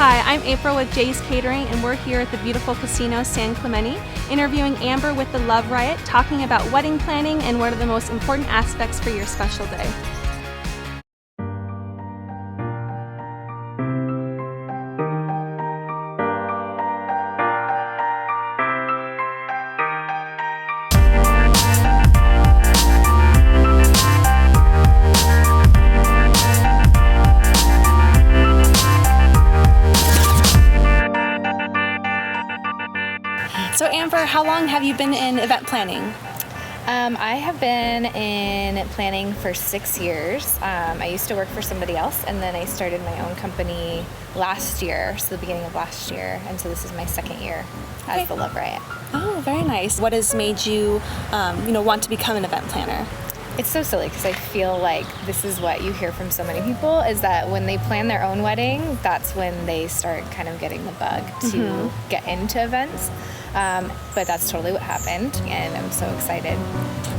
Hi, I'm April with Jay's Catering, and we're here at the beautiful Casino San Clemente, interviewing Amber with the Love Riot, talking about wedding planning and what are the most important aspects for your special day. So Amber, how long have you been in event planning? I have been in planning for 6 years. I used to work for somebody else, and then I started my own company last year, so the beginning of last year, and so this is my second year as the Love Riot. Oh, very nice. What has made you, want to become an event planner? It's so silly because I feel like this is what you hear from so many people, is that when they plan their own wedding, that's when they start kind of getting the bug to get into events. But that's totally what happened, and I'm so excited.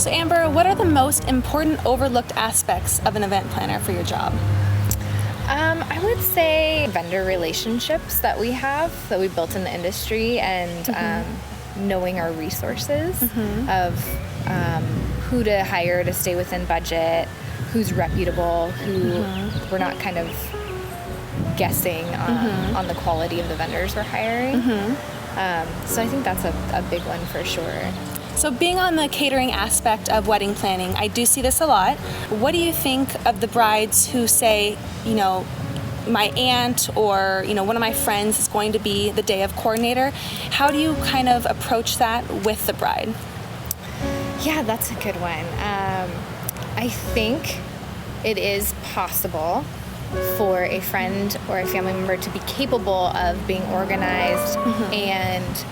So Amber, what are the most important overlooked aspects of an event planner for your job? I would say vendor relationships that we built in the industry, and knowing our resources of who to hire to stay within budget, who's reputable, who we're not kind of guessing on the quality of the vendors we're hiring. So I think that's a big one for sure. So being on the catering aspect of wedding planning, I do see this a lot. What do you think of the brides who say, my aunt or, one of my friends is going to be the day of coordinator? How do you kind of approach that with the bride? Yeah, that's a good one. I think it is possible for a friend or a family member to be capable of being organized and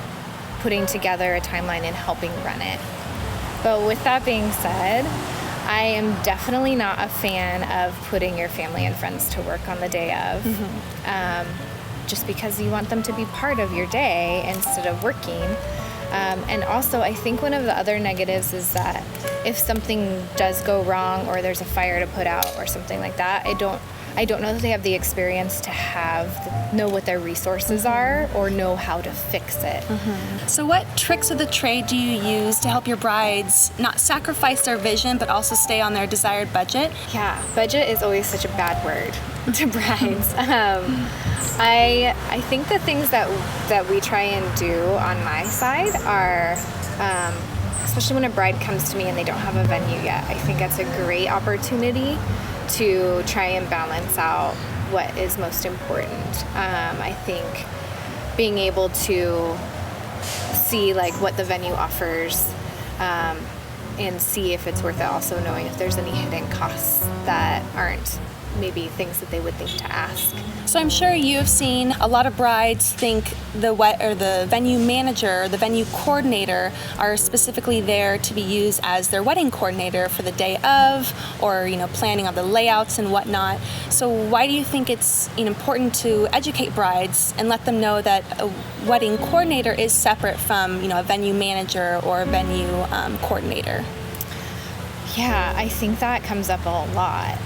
putting together a timeline and helping run it. But with that being said, I am definitely not a fan of putting your family and friends to work on the day of, just because you want them to be part of your day instead of working. And also, I think one of the other negatives is that if something does go wrong or there's a fire to put out or something like that, I don't know that they have the experience to know what their resources are or know how to fix it. So what tricks of the trade do you use to help your brides not sacrifice their vision but also stay on their desired budget? Yeah, budget is always such a bad word to brides. I think the things that we try and do on my side are, especially when a bride comes to me and they don't have a venue yet, I think that's a great opportunity to try and balance out what is most important. I think being able to see what the venue offers and see if it's worth it, also knowing if there's any hidden costs that aren't maybe things that they would think to ask. So I'm sure you have seen a lot of brides think the venue manager, or the venue coordinator are specifically there to be used as their wedding coordinator for the day of, or planning on the layouts and whatnot. So why do you think it's important to educate brides and let them know that a wedding coordinator is separate from a venue manager or a venue coordinator? Yeah, I think that comes up a lot.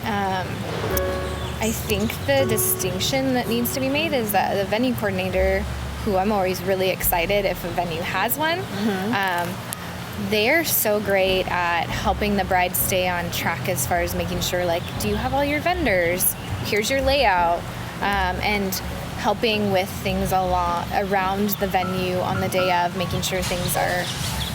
I think the distinction that needs to be made is that the venue coordinator, who I'm always really excited if a venue has one, they're so great at helping the bride stay on track as far as making sure, do you have all your vendors? Here's your layout. And helping with things around the venue on the day of, making sure things are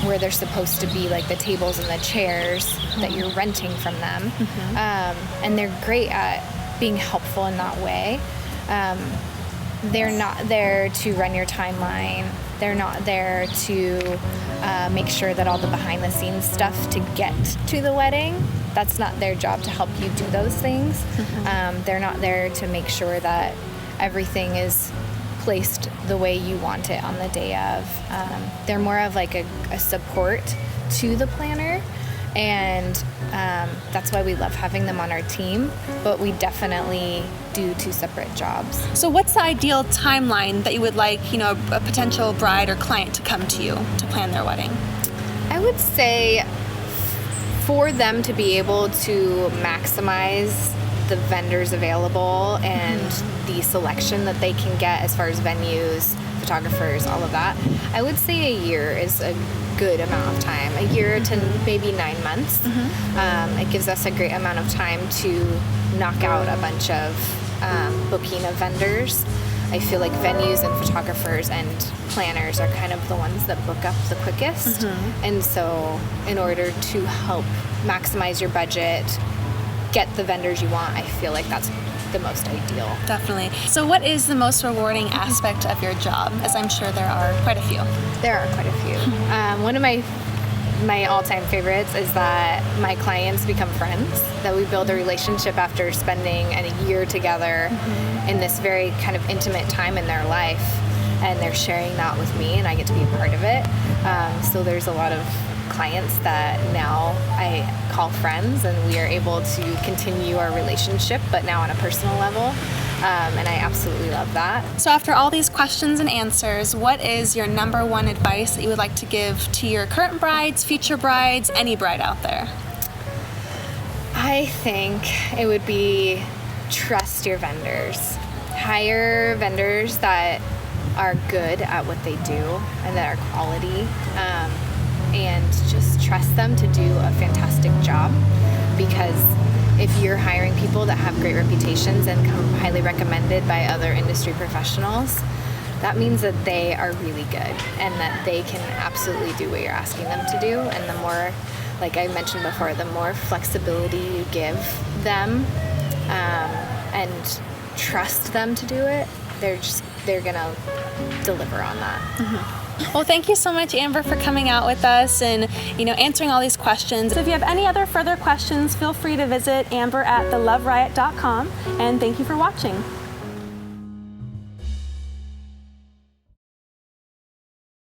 where they're supposed to be, like the tables and the chairs that you're renting from them. And they're great at being helpful in that way. They're not there to run your timeline. They're not there to make sure that all the behind the scenes stuff to get to the wedding, that's not their job to help you do those things. They're not there to make sure that everything is placed the way you want it on the day of. They're more of a support to the planner, and that's why we love having them on our team, but we definitely do two separate jobs. So what's the ideal timeline that you would like, a potential bride or client to come to you to plan their wedding? I would say for them to be able to maximize the vendors available and the selection that they can get as far as venues, photographers, all of that, I would say a year is a good amount of time. A year to maybe 9 months. It gives us a great amount of time to knock out a bunch of booking of vendors. I feel like venues and photographers and planners are kind of the ones that book up the quickest. And so in order to help maximize your budget, get the vendors you want, I feel like that's the most ideal. Definitely. So what is the most rewarding aspect of your job? As I'm sure there are quite a few. There are quite a few. One of my all-time favorites is that my clients become friends, that we build a relationship after spending a year together in this very kind of intimate time in their life, and they're sharing that with me and I get to be a part of it. So there's a lot of clients that now I call friends, and we are able to continue our relationship, but now on a personal level. And I absolutely love that. So after all these questions and answers, what is your number one advice that you would like to give to your current brides, future brides, any bride out there? I think it would be trust your vendors. Hire vendors that are good at what they do and that are quality, and just trust them to do a fantastic job, because if you're hiring people that have great reputations and come highly recommended by other industry professionals, that means that they are really good and that they can absolutely do what you're asking them to do. And the more, like I mentioned before, the more flexibility you give them and trust them to do it, they're gonna deliver on that. Well, thank you so much, Amber, for coming out with us and answering all these questions. So if you have any other further questions, feel free to visit Amber at theloveriot.com, and thank you for watching.